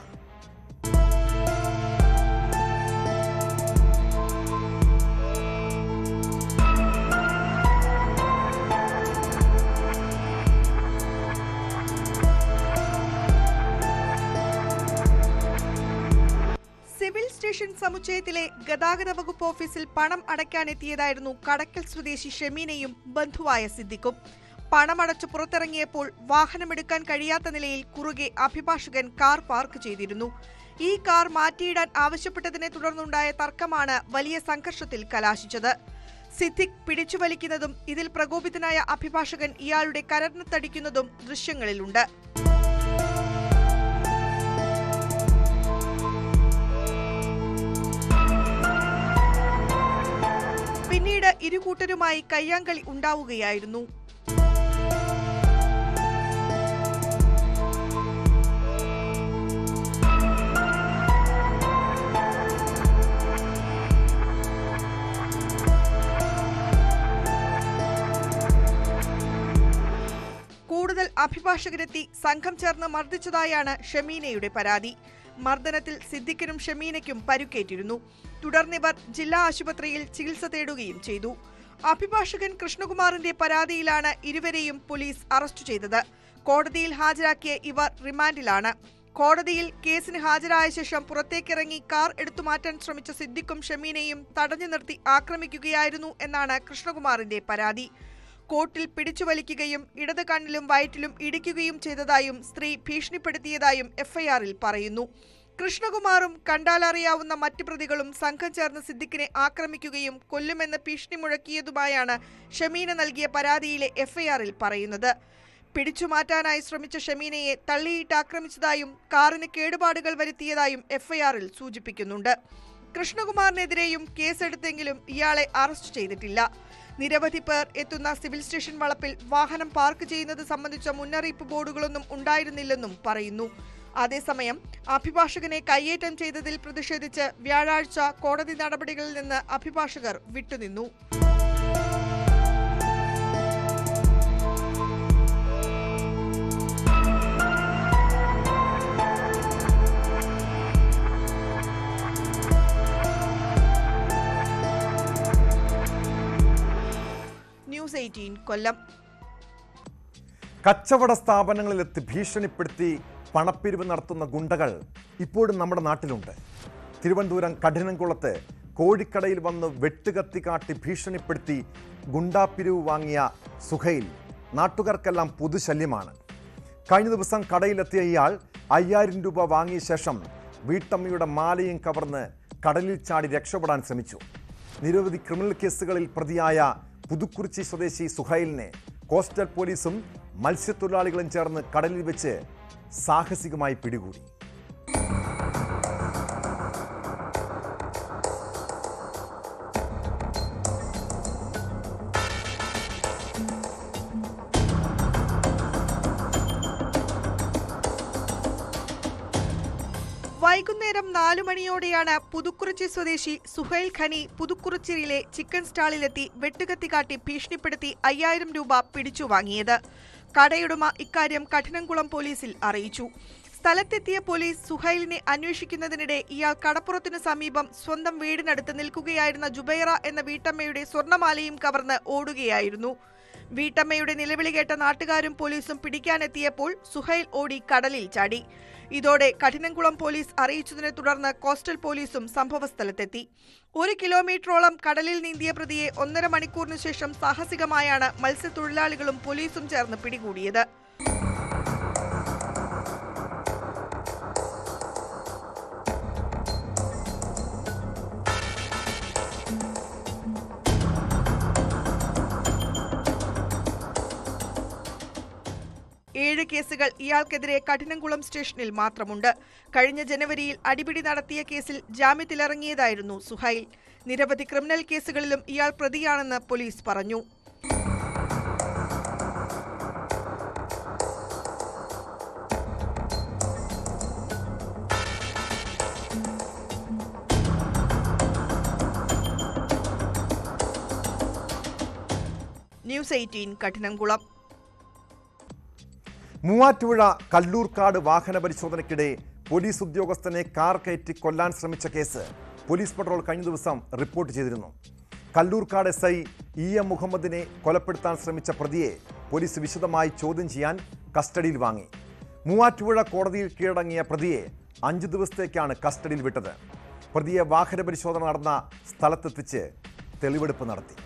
സിവിൽ സ്റ്റേഷൻ സമുച്ചയത്തിലെ ഗതാഗത വകുപ്പ് ഓഫീസിൽ പണം അടയ്ക്കാനെത്തിയതായിരുന്നു കടക്കൽ സ്വദേശി ഷമീനയും ബന്ധുവായ സിദ്ദിഖും. പണമടച്ചു പുറത്തിറങ്ങിയപ്പോൾ വാഹനമെടുക്കാൻ കഴിയാത്ത നിലയിൽ കുറുകെ അഭിഭാഷകൻ കാർ പാർക്ക് ചെയ്തിരുന്നു. ഈ കാർ മാറ്റിയിടാൻ ആവശ്യപ്പെട്ടതിനെ തുടർന്നുണ്ടായ തർക്കമാണ് വലിയ സംഘർഷത്തിൽ കലാശിച്ചത്. സിദ്ദിഖ് പിടിച്ചുവലിക്കുന്നതും ഇതിൽ പ്രകോപിതനായ അഭിഭാഷകൻ ഇയാളുടെ കരഞ്ഞത്തടിക്കുന്നതും ദൃശ്യങ്ങളിലുണ്ട്. പിന്നീട് ഇരുകൂട്ടരുമായി കയ്യാങ്കളി ഉണ്ടാവുകയായിരുന്നു. അഭിഭാഷകരെത്തി സംഘം ചേർന്ന് മർദ്ദിച്ചതായാണ് ഷമീനയുടെ പരാതി. മർദ്ദനത്തിൽ സിദ്ദിഖിനും ഷമീനയ്ക്കും പരുക്കേറ്റിരുന്നു. തുടർന്നിവർ ജില്ലാ ആശുപത്രിയിൽ ചികിത്സ തേടുകയും ചെയ്തു. അഭിഭാഷകൻ കൃഷ്ണകുമാറിന്റെ പരാതിയിലാണ് ഇരുവരെയും പോലീസ് അറസ്റ്റ് ചെയ്തത്. കോടതിയിൽ ഹാജരാക്കിയ ഇവർ റിമാൻഡിലാണ്. കോടതിയിൽ കേസിന് ഹാജരായ ശേഷം പുറത്തേക്കിറങ്ങി കാർ എടുത്തുമാറ്റാൻ ശ്രമിച്ച സിദ്ദിഖും ഷമീനയും തടഞ്ഞു നിർത്തി ആക്രമിക്കുകയായിരുന്നു എന്നാണ് കൃഷ്ണകുമാറിന്റെ പരാതി. കോട്ടിൽ പിടിച്ചുവലിക്കുകയും ഇടത് കണ്ണിലും വയറ്റിലും ഇടിക്കുകയും ചെയ്തതായും സ്ത്രീ ഭീഷണിപ്പെടുത്തിയതായും എഫ്ഐആറിൽ പറയുന്നു. കൃഷ്ണകുമാറും കണ്ടാലറിയാവുന്ന മറ്റ് പ്രതികളും സംഘം ചേർന്ന് സിദ്ദിഖിനെ ആക്രമിക്കുകയും കൊല്ലുമെന്ന് ഭീഷണി മുഴക്കിയതുമായാണ് ഷമീന നൽകിയ പരാതിയിലെ എഫ്ഐആറിൽ പറയുന്നത്. പിടിച്ചുമാറ്റാനായി ശ്രമിച്ച ഷമീനയെ തള്ളിയിട്ട് ആക്രമിച്ചതായും കാറിന് കേടുപാടുകൾ വരുത്തിയതായും എഫ്ഐആറിൽ സൂചിപ്പിക്കുന്നുണ്ട്. കൃഷ്ണകുമാറിനെതിരെയും കേസെടുത്തെങ്കിലും ഇയാളെ അറസ്റ്റ് ചെയ്തിട്ടില്ല. നിരവധി പേർ എത്തുന്ന സിവിൽ സ്റ്റേഷൻ വളപ്പിൽ വാഹനം പാർക്ക് ചെയ്യുന്നത് സംബന്ധിച്ച മുന്നറിയിപ്പ് ബോർഡുകളൊന്നും ഉണ്ടായിരുന്നില്ലെന്നും പറയുന്നു. അതേസമയം അഭിഭാഷകനെ കയ്യേറ്റം ചെയ്തതിൽ പ്രതിഷേധിച്ച് വ്യാഴാഴ്ച കോടതി നടപടികളിൽ നിന്ന് അഭിഭാഷകർ വിട്ടുനിന്നു. ന്യൂസ് 18 കൊല്ലം. കച്ചവട സ്ഥാപനങ്ങളിലെത്തി ഭീഷണിപ്പെടുത്തി പണപ്പിരിവ് നടത്തുന്ന ഗുണ്ടകൾ ഇപ്പോഴും നമ്മുടെ നാട്ടിലുണ്ട്. തിരുവനന്തപുരം കഠിനംകുളത്ത് കോഴിക്കടയിൽ വന്ന് വെട്ടുകത്തി കാട്ടി ഭീഷണിപ്പെടുത്തി ഗുണ്ടാപ്പിരിവ് വാങ്ങിയ സുഹൈൽ നാട്ടുകാർക്കെല്ലാം പൊതുശല്യമാണ്. കഴിഞ്ഞ ദിവസം കടയിലെത്തിയ ഇയാൾ 5000 രൂപ വാങ്ങിയ ശേഷം വീട്ടമ്മയുടെ മാലയും കവർന്ന് കടലിൽ ചാടി രക്ഷപ്പെടാൻ ശ്രമിച്ചു. നിരവധി ക്രിമിനൽ കേസുകളിൽ പ്രതിയായ പുതുക്കുറിച്ചി സ്വദേശി സുഹൈലിനെ കോസ്റ്റൽ പോലീസും മത്സ്യത്തൊഴിലാളികളും ചേർന്ന് കടലിൽ വെച്ച് സാഹസികമായി പിടികൂടി. വൈകുന്നേരം 4 മണിയോടെയാണ് പുതുക്കുറിച്ചി സ്വദേശി സുഹൈൽ ഖനി പുതുക്കുറിച്ചിയിലെ ചിക്കൻ സ്റ്റാളിലെത്തി വെട്ടുകത്തി കാട്ടി ഭീഷണിപ്പെടുത്തി 5000 രൂപ പിടിച്ചു വാങ്ങിയത്. കടയുടമ ഇക്കാര്യം കഠിനംകുളം പോലീസിൽ അറിയിച്ചു. സ്ഥലത്തെത്തിയ പോലീസ് സുഹൈലിനെ അന്വേഷിക്കുന്നതിനിടെ ഇയാൾ കടപ്പുറത്തിനു സമീപം സ്വന്തം വീടിനടുത്ത് നിൽക്കുകയായിരുന്ന ജുബൈറ എന്ന വീട്ടമ്മയുടെ സ്വർണ്ണമാലയും കവർന്ന് ഓടുകയായിരുന്നു. വീട്ടമ്മയുടെ നിലവിളി കേട്ട നാട്ടുകാരും പോലീസും പിടിക്കാനെത്തിയപ്പോൾ സുഹൈൽ ഓടി കടലിൽ ചാടി. ഇതോടെ കഠിനംകുളം പോലീസ് അറിയിച്ചതിനെ തുടർന്ന് കോസ്റ്റൽ പോലീസും സംഭവസ്ഥലത്തെത്തി. 1 കിലോമീറ്ററോളം കടലിൽ നീന്തിയ പ്രതിയെ 1.5 മണിക്കൂറിനു ശേഷം സാഹസികമായാണ് മത്സ്യത്തൊഴിലാളികളും പോലീസും ചേർന്ന് പിടികൂടിയത്. ഏഴ് കേസുകൾ ഇയാൾക്കെതിരെ കഠിനംകുളം സ്റ്റേഷനിൽ മാത്രമുണ്ട്. കഴിഞ്ഞ ജനുവരിയിൽ അടിപിടി നടത്തിയ കേസിൽ ജാമ്യത്തിലിറങ്ങിയതായിരുന്നു സുഹൈൽ. നിരവധി ക്രിമിനൽ കേസുകളിലും ഇയാൾ പ്രതിയാണെന്ന് പോലീസ് പറഞ്ഞു. ന്യൂസ് 18 കഠിനംകുളം. മൂവാറ്റുപുഴ കല്ലൂർക്കാട് വാഹന പരിശോധനയ്ക്കിടെ പോലീസ് ഉദ്യോഗസ്ഥനെ കാർ കയറ്റി കൊല്ലാൻ ശ്രമിച്ച കേസ് പോലീസ് പട്രോൾ കഴിഞ്ഞ ദിവസം റിപ്പോർട്ട് ചെയ്തിരുന്നു. കല്ലൂർക്കാട് SI EM മുഹമ്മദിനെ കൊലപ്പെടുത്താൻ ശ്രമിച്ച പ്രതിയെ പോലീസ് വിശദമായി ചോദ്യം ചെയ്യാൻ കസ്റ്റഡിയിൽ വാങ്ങി. മൂവാറ്റുപുഴ കോടതിയിൽ കീഴടങ്ങിയ പ്രതിയെ 5 ദിവസത്തേക്കാണ് കസ്റ്റഡിയിൽ വിട്ടത്. പ്രതിയെ വാഹന പരിശോധന നടന്ന സ്ഥലത്തെത്തിച്ച് തെളിവെടുപ്പ് നടത്തി.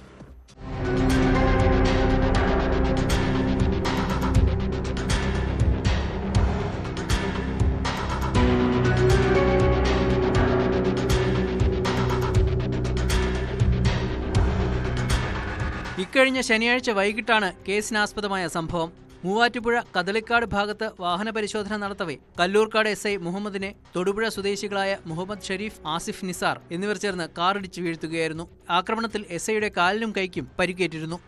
ഇക്കഴിഞ്ഞ ശനിയാഴ്ച വൈകിട്ടാണ് കേസിനാസ്പദമായ സംഭവം. മൂവാറ്റുപുഴ കദളിക്കാട് ഭാഗത്ത് വാഹന പരിശോധന നടത്തവേ കല്ലൂർക്കാട് SI മുഹമ്മദിനെ തൊടുപുഴ സ്വദേശികളായ മുഹമ്മദ് ഷരീഫ്, ആസിഫ് നിസാർ എന്നിവർ ചേർന്ന് കാറിടിച്ച് വീഴ്ത്തുകയായിരുന്നു. ആക്രമണത്തിൽ SIയുടെ കാലിനും കൈക്കും പരിക്കേറ്റിരുന്നു.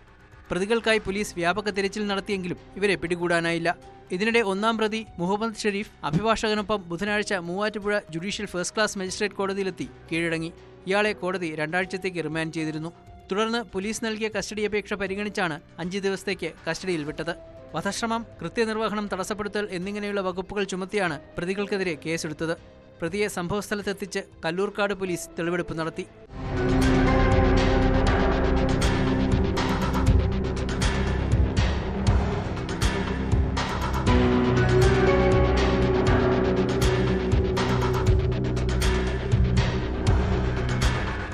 പ്രതികൾക്കായി പോലീസ് വ്യാപക തിരച്ചിൽ നടത്തിയെങ്കിലും ഇവരെ പിടികൂടാനായില്ല. ഇതിനിടെ ഒന്നാം പ്രതി മുഹമ്മദ് ഷരീഫ് അഭിഭാഷകനൊപ്പം ബുധനാഴ്ച Muvattupuzha judicial first class magistrate കോടതിയിലെത്തി കീഴടങ്ങി. ഇയാളെ കോടതി 2 ആഴ്ചത്തേക്ക് റിമാൻഡ് ചെയ്തിരുന്നു. തുടർന്ന് പോലീസ് നൽകിയ കസ്റ്റഡി അപേക്ഷ പരിഗണിച്ചാണ് 5 ദിവസത്തേക്ക് കസ്റ്റഡിയിൽ വിട്ടത്. വധശ്രമം, കൃത്യനിർവഹണം തടസ്സപ്പെടുത്തൽ എന്നിങ്ങനെയുള്ള വകുപ്പുകൾ ചുമത്തിയാണ് പ്രതികൾക്കെതിരെ കേസെടുത്തത്. പ്രതിയെ സംഭവസ്ഥലത്തെത്തിച്ച് കല്ലൂർക്കാട് പോലീസ് തെളിവെടുപ്പ് നടത്തി.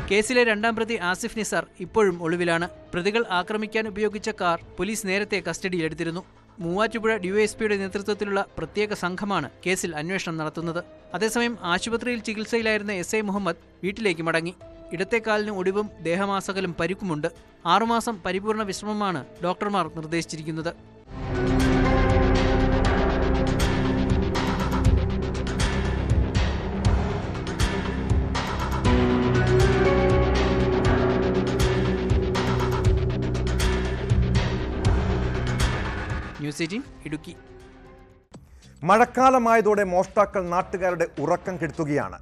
കേസിലെ രണ്ടാം പ്രതി ആസിഫ് നിസാർ ഇപ്പോഴും ഒളിവിലാണ്. പ്രതികൾ ആക്രമിക്കാൻ ഉപയോഗിച്ച കാർ പോലീസ് നേരത്തെ കസ്റ്റഡിയിലെടുത്തിരുന്നു. മൂവാറ്റുപുഴ ഡിവൈഎസ്പിയുടെ നേതൃത്വത്തിലുള്ള പ്രത്യേക സംഘമാണ് കേസിൽ അന്വേഷണം നടത്തുന്നത്. അതേസമയം ആശുപത്രിയിൽ ചികിത്സയിലായിരുന്ന SI മുഹമ്മദ് വീട്ടിലേക്ക് മടങ്ങി. ഇടത്തെ കാലിന് ഒടിവും ദേഹമാസകലും പരിക്കുമുണ്ട്. 6 മാസം പരിപൂർണ വിശ്രമമാണ് ഡോക്ടർമാർ നിർദ്ദേശിച്ചിരിക്കുന്നത്. ന്യൂസ് 18 ഇടുക്കി. മഴക്കാലമായതോടെ മോഷ്ടാക്കൾ നാട്ടുകാരുടെ ഉറക്കം കെടുത്തുകയാണ്.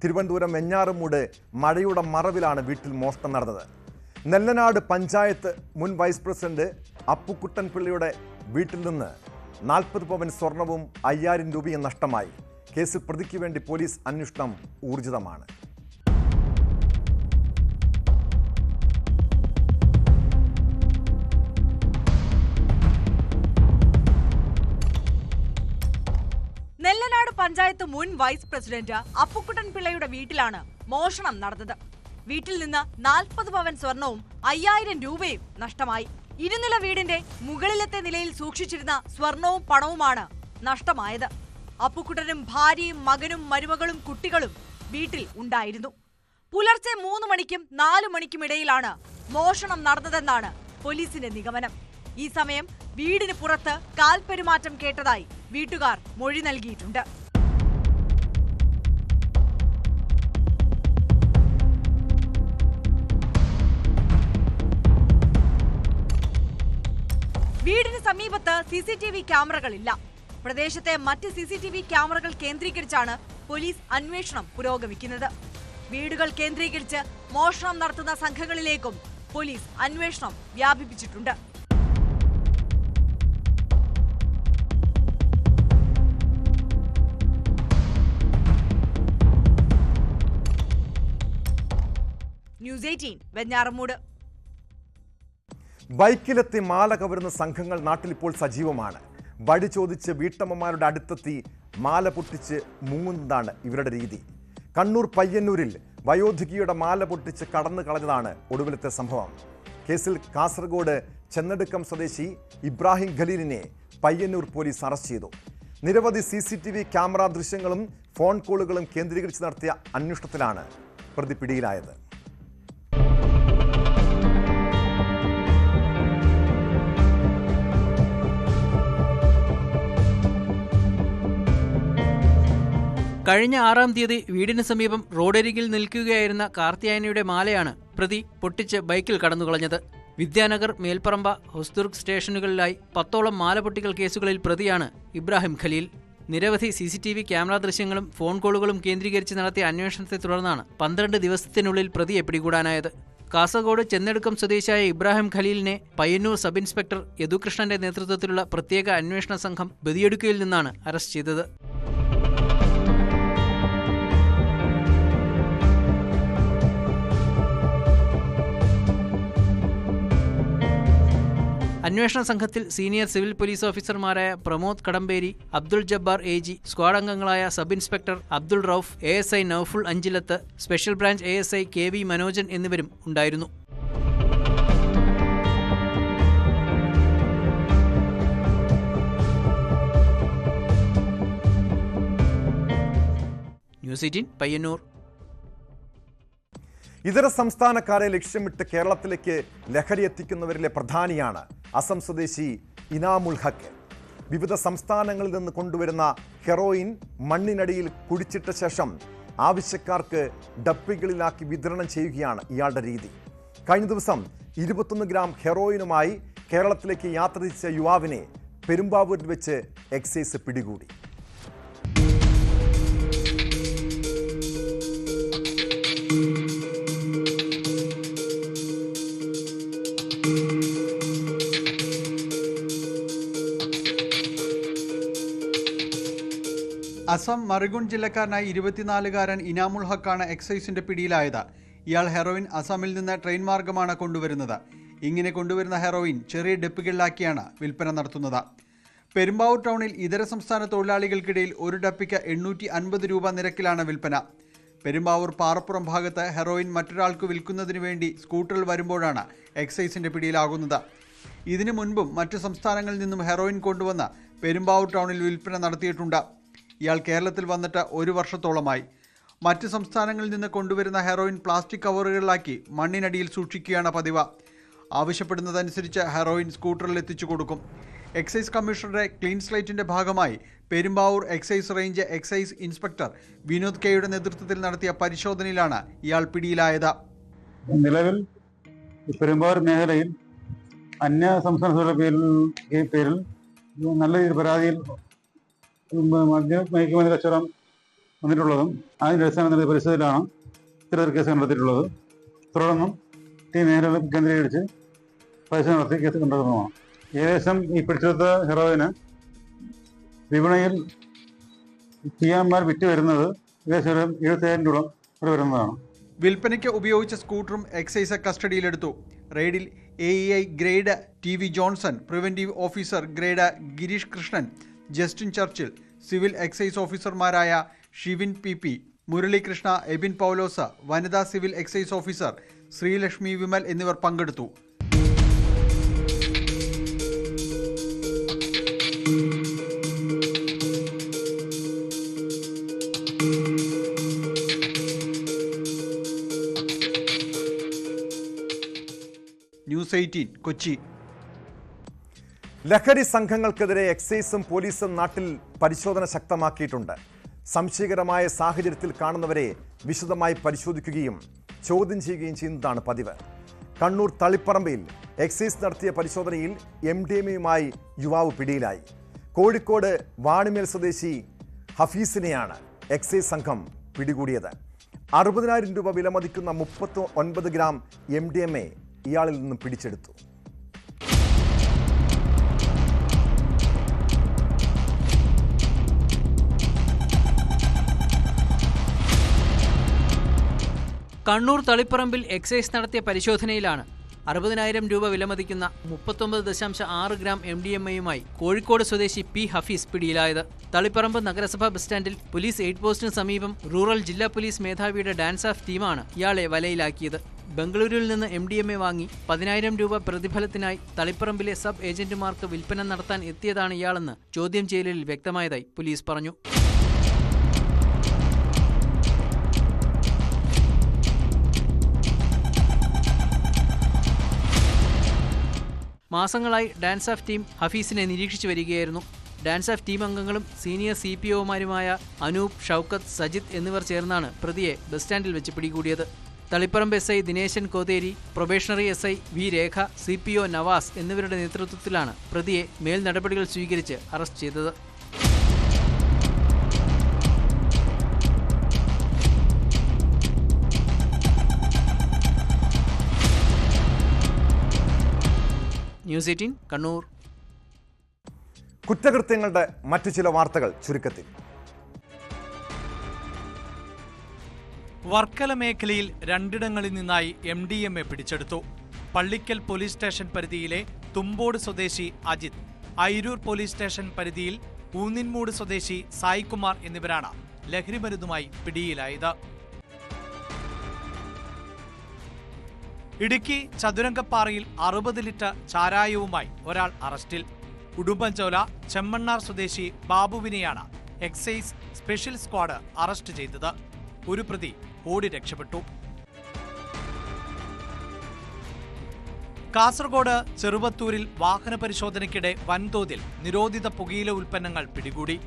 തിരുവനന്തപുരം വെഞ്ഞാറമൂട് മഴയുടെ മറവിലാണ് വീട്ടിൽ മോഷണം നടന്നത്. നെല്ലനാട് പഞ്ചായത്ത് മുൻ വൈസ് പ്രസിഡന്റ് അപ്പുക്കുട്ടൻ പിള്ളയുടെ വീട്ടിൽ നിന്ന് 40 പവൻ സ്വർണവും 5000 രൂപയും നഷ്ടമായി. കേസിൽ പ്രതിക്ക് വേണ്ടി പോലീസ് അന്വേഷണം ഊർജിതമാണ്. നെല്ലനാട് പഞ്ചായത്ത് മുൻ വൈസ് പ്രസിഡന്റ് അപ്പുക്കുട്ടൻ പിള്ളയുടെ വീട്ടിലാണ് മോഷണം നടന്നത്. വീട്ടിൽ നിന്ന് 40 പവൻ സ്വർണവും 5000 രൂപയും നഷ്ടമായി. ഇരുനില വീടിന്റെ മുകളിലത്തെ നിലയിൽ സൂക്ഷിച്ചിരുന്ന സ്വർണവും പണവുമാണ് നഷ്ടമായത്. അപ്പുക്കുട്ടനും ഭാര്യയും മകനും മരുമകളും കുട്ടികളും വീട്ടിൽ ഉണ്ടായിരുന്നു. പുലർച്ചെ 3 മണിക്കും 4 മണിക്കും ഇടയിലാണ് മോഷണം നടന്നതെന്നാണ് പോലീസിന്റെ നിഗമനം. ഈ സമയം വീടിന് പുറത്ത് കാൽപെരുമാറ്റം കേട്ടതായി വീട്ടുകാർ മൊഴി നൽകിയിട്ടുണ്ട്. വീടിന് സമീപത്ത് CCTV ക്യാമറകളില്ല. പ്രദേശത്തെ മറ്റ് CCTV ക്യാമറകൾ കേന്ദ്രീകരിച്ചാണ് പോലീസ് അന്വേഷണം പുരോഗമിക്കുന്നത്. വീടുകൾ കേന്ദ്രീകരിച്ച് മോഷണം നടത്തുന്ന സംഘങ്ങളിലേക്കും പോലീസ് അന്വേഷണം വ്യാപിപ്പിച്ചിട്ടുണ്ട്. ന്യൂസ് 18 വെഞ്ഞാറമൂട്. ബൈക്കിലെത്തി മാല കവരുന്ന സംഘങ്ങൾ നാട്ടിലിപ്പോൾ സജീവമാണ്. വഴി ചോദിച്ച് വീട്ടമ്മമാരുടെ അടുത്തെത്തി മാല പൊട്ടിച്ച് മുങ്ങുന്നതാണ് ഇവരുടെ രീതി. കണ്ണൂർ പയ്യന്നൂരിൽ വയോധികയുടെ മാല പൊട്ടിച്ച് കടന്നു കളഞ്ഞതാണ് ഒടുവിലത്തെ സംഭവം. കേസിൽ കാസർഗോഡ് ചെന്നടുക്കം സ്വദേശി ഇബ്രാഹിം ഖലീലിനെ പയ്യന്നൂർ പോലീസ് അറസ്റ്റ് ചെയ്തു. നിരവധി CCTV ക്യാമറ ദൃശ്യങ്ങളും ഫോൺ കോളുകളും കേന്ദ്രീകരിച്ച് നടത്തിയ അന്വേഷണത്തിലാണ് പ്രതി പിടിയിലായത്. കഴിഞ്ഞ 6-ാം തീയതി വീടിന് സമീപം റോഡരികിൽ നിൽക്കുകയായിരുന്ന കാർത്തിയായനിയുടെ മാലയാണ് പ്രതി പൊട്ടിച്ച് ബൈക്കിൽ കടന്നുകളഞ്ഞത്. വിദ്യാനഗർ, മേൽപ്പറമ്പ, ഹൊസ്ദുർഗ് സ്റ്റേഷനുകളിലായി 10ഓളം മാല പൊട്ടിക്കൽ കേസുകളിൽ പ്രതിയാണ് ഇബ്രാഹിം ഖലീൽ. നിരവധി CCTV ക്യാമറ ദൃശ്യങ്ങളും ഫോൺ കോളുകളും കേന്ദ്രീകരിച്ച് നടത്തിയ അന്വേഷണത്തെ തുടർന്നാണ് 12 ദിവസത്തിനുള്ളിൽ പ്രതിയെ പിടികൂടാനായത്. കാസർഗോഡ് ചെന്നടുക്കം സ്വദേശിയായ ഇബ്രാഹിം ഖലീലിനെ പയ്യന്നൂർ സബ് ഇൻസ്പെക്ടർ യദുകൃഷ്ണന്റെ നേതൃത്വത്തിലുള്ള പ്രത്യേക അന്വേഷണ സംഘം ബദിയടുക്കയിൽ നിന്നാണ് അറസ്റ്റ് ചെയ്തത്. അന്വേഷണ സംഘത്തിൽ സീനിയർ സിവിൽ പോലീസ് ഓഫീസർമാരായ പ്രമോദ് കടമ്പേരി, അബ്ദുൾ ജബ്ബാർ AG, സ്ക്വാഡ് അംഗങ്ങളായ sub inspector Abdul Rauf, ASI Noufal Anchilath, special branch ASI KV Manojan എന്നിവരും ഉണ്ടായിരുന്നു. ന്യൂസ് 18 പയ്യന്നൂർ. ഇതര സംസ്ഥാനക്കാരെ ലക്ഷ്യമിട്ട് കേരളത്തിലേക്ക് ലഹരി എത്തിക്കുന്നവരിലെ പ്രധാനിയാണ് അസം സ്വദേശി ഇനാമുൽ ഹക്ക്. വിവിധ സംസ്ഥാനങ്ങളിൽ നിന്ന് കൊണ്ടുവരുന്ന ഹെറോയിൻ മണ്ണിനടിയിൽ കുഴിച്ചിട്ട ശേഷം ആവശ്യക്കാർക്ക് ഡപ്പികളിലാക്കി വിതരണം ചെയ്യുകയാണ് ഇയാളുടെ രീതി. കഴിഞ്ഞ ദിവസം 21 ഗ്രാം ഹെറോയിനുമായി കേരളത്തിലേക്ക് യാത്ര തിരിച്ച യുവാവിനെ പെരുമ്പാവൂരിൽ വെച്ച് എക്സൈസ് പിടികൂടി. അസം മറിഗുൺ ജില്ലക്കാരനായ 24-കാരൻ ഇനാമുൽ ഹക്കാണ് എക്സൈസിന്റെ പിടിയിലായത്. ഇയാൾ ഹെറോയിൻ അസമിൽ നിന്ന് ട്രെയിൻ മാർഗമാണ് കൊണ്ടുവരുന്നത്. ഇങ്ങനെ കൊണ്ടുവരുന്ന ഹെറോയിൻ ചെറിയ ഡെപ്പുകളിലാക്കിയാണ് വിൽപ്പന നടത്തുന്നത്. പെരുമ്പാവൂർ ടൗണിൽ ഇതര സംസ്ഥാന തൊഴിലാളികൾക്കിടയിൽ ഒരു ഡപ്പിക്ക് 850 രൂപ നിരക്കിലാണ് വിൽപ്പന. പെരുമ്പാവൂർ പാറപ്പുറം ഭാഗത്ത് ഹെറോയിൻ മറ്റൊരാൾക്ക് വിൽക്കുന്നതിന് വേണ്ടി സ്കൂട്ടറിൽ വരുമ്പോഴാണ് എക്സൈസിന്റെ പിടിയിലാകുന്നത്. ഇതിനു മുൻപും മറ്റു സംസ്ഥാനങ്ങളിൽ നിന്നും ഹെറോയിൻ കൊണ്ടുവന്ന് പെരുമ്പാവൂർ ടൗണിൽ വിൽപ്പന നടത്തിയിട്ടുണ്ട്. ഇയാൾ കേരളത്തിൽ വന്നിട്ട് 1 വർഷത്തോളമായി. മറ്റ് സംസ്ഥാനങ്ങളിൽ നിന്ന് കൊണ്ടുവരുന്ന ഹെറോയിൻ പ്ലാസ്റ്റിക് കവറുകളിലാക്കി മണ്ണിനടിയിൽ സൂക്ഷിക്കുകയാണ് പതിവ്. ആവശ്യപ്പെടുന്നതനുസരിച്ച് ഹെറോയിൻ സ്കൂട്ടറിൽ എത്തിച്ചു കൊടുക്കും. എക്സൈസ് കമ്മീഷണറുടെ ക്ലീൻ സ്ലേറ്റിന്റെ ഭാഗമായി Perumbavoor excise range excise inspector Vinod കെയുടെ നേതൃത്വത്തിൽ നടത്തിയ പരിശോധനയിലാണ് ഇയാൾ പിടിയിലായത്. നിലവിൽ പെരുമ്പാവൂർ മേഖലയിൽ അന്യ സംസ്ഥാന പേരിൽ നല്ല രീതിയിൽ പരാതിയിൽ മയക്കുമരുന്ന് കച്ചവടം വന്നിട്ടുള്ളതും അതിൻ്റെ അടിസ്ഥാനത്തിൽ പരിസ്ഥിതിയിലാണ് ഇത്തരത്തിൽ കേസ് കണ്ടെത്തിയിട്ടുള്ളത്. തുടർന്നും ഈ മേഖലകൾ കേന്ദ്രീകരിച്ച് പരിശോധന നടത്തി കേസ് കണ്ടെത്തുന്നതാണ്. ഏകദേശം ഈ പിടിച്ചെടുത്ത ഹെറോയിന് വിപണിയിൽ പിയാന്മാർ വിറ്റ് വരുന്നത് ഏകദേശം 70,000 രൂപ വരെ വരുന്നതാണ്. വിൽപ്പനയ്ക്ക് ഉപയോഗിച്ച സ്കൂട്ടറും എക്സൈസ് കസ്റ്റഡിയിലെടുത്തു. റെയ്ഡിൽ AEI grade TV Johnson, preventive officer grade Girish Krishnan, Justin Churchill, civil excise ഓഫീസർമാരായ ഷിവിൻ PP, മുരളീകൃഷ്ണ, എബിൻ പൗലോസ്, വനിതാ civil excise officer Sreelakshmi Vimal എന്നിവർ പങ്കെടുത്തു. ന്യൂസ് 18 കൊച്ചി. ലഹരി സംഘങ്ങൾക്കെതിരെ എക്സൈസും പോലീസും നാട്ടിൽ പരിശോധന ശക്തമാക്കിയിട്ടുണ്ട്. സംശയകരമായ സാഹചര്യത്തിൽ കാണുന്നവരെ വിശദമായി പരിശോധിക്കുകയും ചോദ്യം ചെയ്യുകയും ചെയ്യുന്നതാണ് പതിവ്. കണ്ണൂർ തളിപ്പറമ്പിൽ എക്സൈസ് നടത്തിയ പരിശോധനയിൽ MDMAയുമായി യുവാവ് പിടിയിലായി. കോഴിക്കോട് വാണിമേൽ സ്വദേശി ഹഫീസിനെയാണ് എക്സൈസ് സംഘം പിടികൂടിയത്. 60,000 രൂപ വിലമതിക്കുന്ന 39 ഗ്രാം MDMA ഇയാളിൽ നിന്നും പിടിച്ചെടുത്തു. കണ്ണൂർ തളിപ്പറമ്പിൽ എക്സൈസ് നടത്തിയ പരിശോധനയിലാണ് 60,000 രൂപ വിലമതിക്കുന്ന 39.6 ഗ്രാം MDMAയുമായി കോഴിക്കോട് സ്വദേശി P ഹഫീസ് പിടിയിലായത്. തളിപ്പറമ്പ് നഗരസഭാ ബസ് സ്റ്റാൻഡിൽ പോലീസ് എയ്ഡ് പോസ്റ്റിന് സമീപം റൂറൽ ജില്ലാ പോലീസ് മേധാവിയുടെ ഡാൻസ് ഓഫ് ടീമാണ് ഇയാളെ വലയിലാക്കിയത്. ബംഗളൂരുവിൽ നിന്ന് MDMA വാങ്ങി 10,000 രൂപ പ്രതിഫലത്തിനായി തളിപ്പറമ്പിലെ സബ് ഏജന്റുമാർക്ക് വിൽപ്പന നടത്താൻ എത്തിയതാണ് ഇയാളെന്ന് ചോദ്യം ചെയ്യലിൽ വ്യക്തമായതായി പോലീസ് പറഞ്ഞു. മാസങ്ങളായി ഡാൻസ് ഓഫ് ടീം ഹഫീസിനെ നിരീക്ഷിച്ചു വരികയായിരുന്നു. ഡാൻസ് ഓഫ് ടീം അംഗങ്ങളും സീനിയർ CPOമാരുമായ അനൂപ്, ഷൗക്കത്ത്, സജിത് എന്നിവർ ചേർന്നാണ് പ്രതിയെ ബസ് സ്റ്റാൻഡിൽ വെച്ച് പിടികൂടിയത്. Taliparamba SI Dineshan Kotheri, probationary SI V രേഖ, CPO നവാസ് എന്നിവരുടെ നേതൃത്വത്തിലാണ് പ്രതിയെ മേൽ നടപടികൾ സ്വീകരിച്ച് അറസ്റ്റ് ചെയ്തത്. ന്യൂസ് 18 കണ്ണൂർ. കുറ്റകൃത്യങ്ങളുടെ മറ്റു ചില വാർത്തകൾ ചുരുക്കത്തിൽ. വർക്കല മേഖലയിൽ 2ഇടങ്ങളിൽ നിന്നായി MDMA പിടിച്ചെടുത്തു. പള്ളിക്കൽ പോലീസ് സ്റ്റേഷൻ പരിധിയിലെ തുമ്പോട് സ്വദേശി അജിത്, അയിരൂർ പോലീസ് സ്റ്റേഷൻ പരിധിയിൽ ഊന്നിൻമൂട് സ്വദേശി സായികുമാർ എന്നിവരാണ് ലഹരിമരുന്നുമായി പിടിയിലായത്. ഇടുക്കി ചതുരംഗപ്പാറയിൽ 60 ലിറ്റർ ചാരായവുമായി ഒരാൾ അറസ്റ്റിൽ. ഉടുമ്പൻചോല ചെമ്മണ്ണാർ സ്വദേശി ബാബുവിനെയാണ് എക്സൈസ് സ്പെഷ്യൽ സ്ക്വാഡ് അറസ്റ്റ് ചെയ്തത്. ഒരു പ്രതി ഓടി രക്ഷപ്പെട്ടു. കാസർഗോഡ് ചെറുവത്തൂരിൽ വാഹന പരിശോധനയ്ക്കിടെ വൻതോതിൽ നിരോധിത പുകയില ഉൽപ്പന്നങ്ങൾ പിടികൂടി.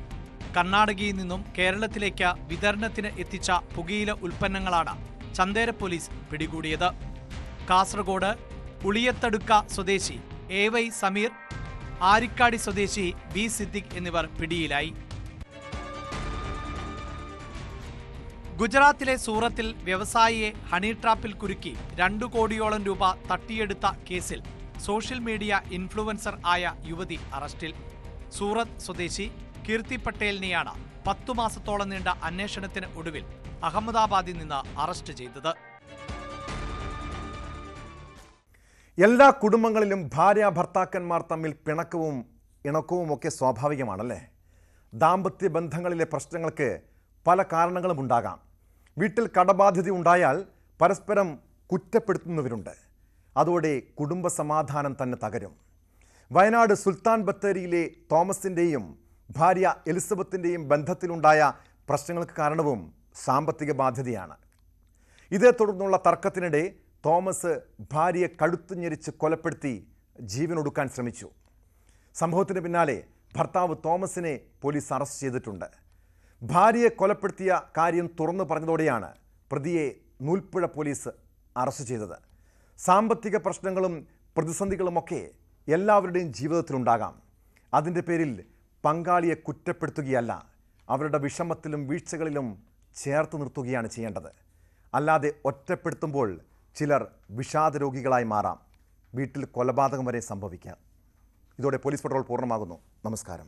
കർണാടകയിൽ നിന്നും കേരളത്തിലേക്ക് വിതരണത്തിന് എത്തിച്ച പുകയില ഉൽപ്പന്നങ്ങളാണ് ചന്ദേര പോലീസ് പിടികൂടിയത്. കാസർഗോഡ് ഉളിയത്തടുക്ക സ്വദേശി AY സമീർ, ആരിക്കാടി സ്വദേശി B സിദ്ദിഖ് എന്നിവർ പിടിയിലായി. ഗുജറാത്തിലെ സൂറത്തിൽ വ്യവസായിയെ ഹണി ട്രാപ്പിൽ കുരുക്കി 2 കോടിയോളം രൂപ തട്ടിയെടുത്ത കേസിൽ സോഷ്യൽ മീഡിയ ഇൻഫ്ലുവൻസർ ആയ യുവതി അറസ്റ്റിൽ. സൂറത്ത് സ്വദേശി കീർത്തി പട്ടേലിനെയാണ് 10 മാസത്തോളം നീണ്ട അന്വേഷണത്തിന് ഒടുവിൽ അഹമ്മദാബാദിൽ നിന്ന് അറസ്റ്റ് ചെയ്തത്. എല്ലാ കുടുംബങ്ങളിലും ഭാര്യ ഭർത്താക്കന്മാർ തമ്മിൽ പിണക്കവും ഇണക്കവും ഒക്കെ സ്വാഭാവികമാണല്ലേ. ദാമ്പത്യ ബന്ധങ്ങളിലെ പ്രശ്നങ്ങൾക്ക് പല കാരണങ്ങളും ഉണ്ടാകാം. വീട്ടിൽ കടബാധ്യത ഉണ്ടായാൽ പരസ്പരം കുറ്റപ്പെടുത്തുന്നവരുണ്ട്. അതോടെ കുടുംബ സമാധാനം തന്നെ തകരും. വയനാട് സുൽത്താൻ ബത്തേരിയിലെ തോമസിൻ്റെയും ഭാര്യ എലിസബത്തിൻ്റെയും ബന്ധത്തിലുണ്ടായ പ്രശ്നങ്ങൾക്ക് കാരണവും സാമ്പത്തിക ബാധ്യതയാണ്. ഇതേ തുടർന്നുള്ള തർക്കത്തിനിടെ തോമസ് ഭാര്യയെ കഴുത്തു ഞെരിച്ച് കൊലപ്പെടുത്തി ജീവനൊടുക്കാൻ ശ്രമിച്ചു. സംഭവത്തിന് പിന്നാലെ ഭർത്താവ് തോമസിനെ പോലീസ് അറസ്റ്റ് ചെയ്തിട്ടുണ്ട്. ഭാര്യയെ കൊലപ്പെടുത്തിയ കാര്യം തുറന്നു പറഞ്ഞതോടെയാണ് പ്രതിയെ നൂൽപ്പുഴ പോലീസ് അറസ്റ്റ് ചെയ്തത്. സാമ്പത്തിക പ്രശ്നങ്ങളും പ്രതിസന്ധികളുമൊക്കെ എല്ലാവരുടെയും ജീവിതത്തിലുണ്ടാകാം. അതിൻ്റെ പേരിൽ പങ്കാളിയെ കുറ്റപ്പെടുത്തുകയല്ല, അവരുടെ വിഷമത്തിലും വീഴ്ചകളിലും ചേർത്ത് നിർത്തുകയാണ് ചെയ്യേണ്ടത്. അല്ലാതെ ഒറ്റപ്പെടുത്തുമ്പോൾ ചിലർ വിഷാദരോഗികളായി മാറാം. വീട്ടിൽ കൊലപാതകം വരെ സംഭവിക്കാം. ഇതോടെ പോലീസ് പട്രോൾ പൂർണ്ണമാകുന്നു. നമസ്കാരം.